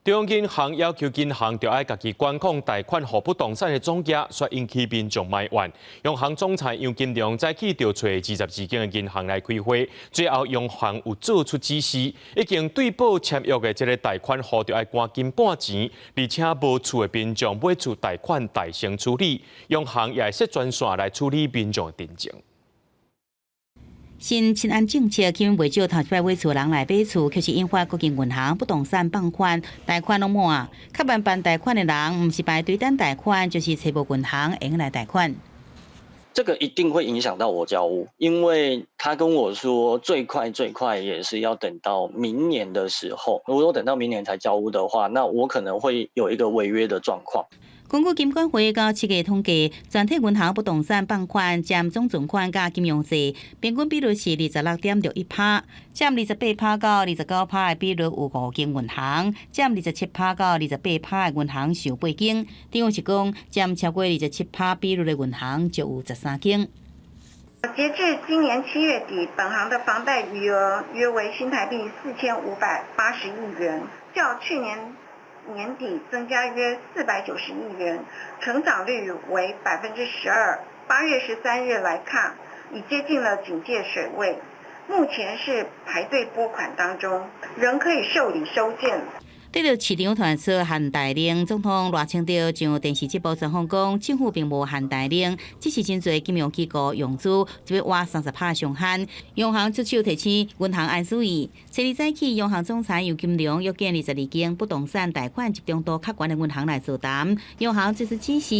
中央银行要求银行就要家己管控贷款和不动产的总价，却引起民众埋怨。央行总裁杨金龙早起调找22间的银行来开会，最后央行有做出指示，已经对簿签约的这个贷款户就要赶紧半钱，而且无厝的民众买厝贷款代先处理，央行也会设专线来处理民众的定情。新清安政策，根本袂少头一摆买厝人来买厝，却是引发国营银行不动产放款贷款拢满，较慢办贷款的人，唔是排队等贷款，就是找无银行会用来贷款。这个一定会影响到我交屋，因为他跟我说最快也是要等到明年的时候。如果等到明年才交屋的话，那我可能会有一个违约的状况。根据金管会到7月统计，全体银行不动产放款占总存款甲金融税平均比率是26.61%，占28%到29%的比率有5间银行，占27%到28%的银行受8间，等于是讲占超过27%比率的银行就有13间。截至今年7月底，本行的房贷余额约为新台币4580亿元，较去年年底增加约490亿元，成长率为12%。8月13日来看，已接近了警戒水位，目前是排队拨款当中，仍可以受理收件。对着市场传出限贷令，总统赖清德上电视节目专访讲，政府并无限贷令，只是真侪金融机构融资就要挖30%上限。央行出手提醒银行安注意。7日早起，央行总裁杨金龙约见22间不动产贷款集中度较悬的银行来座谈。央行这次指示，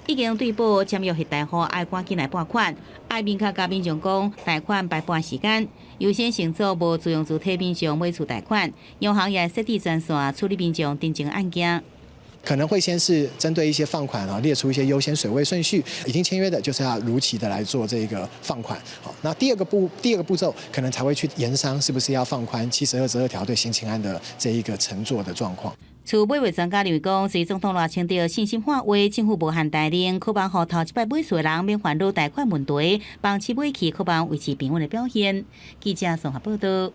已经对簿签约核贷户爱赶紧来拨款，爱明确甲民众讲贷款排半时间，优先乘坐无自用主体民众买厝贷款。央行也设置专线处理民众定情案件。可能会先是针对一些放款列出一些优先水位顺序，已经签约的就是要如期的来做这个放款。好，那第二个步骤可能才会去研商是不是要放宽72条对新青安的这一个乘坐的状况。厝买卖专家认为讲，随总统赖清德信心喊话，政府无限贷令，可望予头一摆买厝的人免烦恼贷款问题，帮市买气，可望维持平稳的表现。记者综合报道。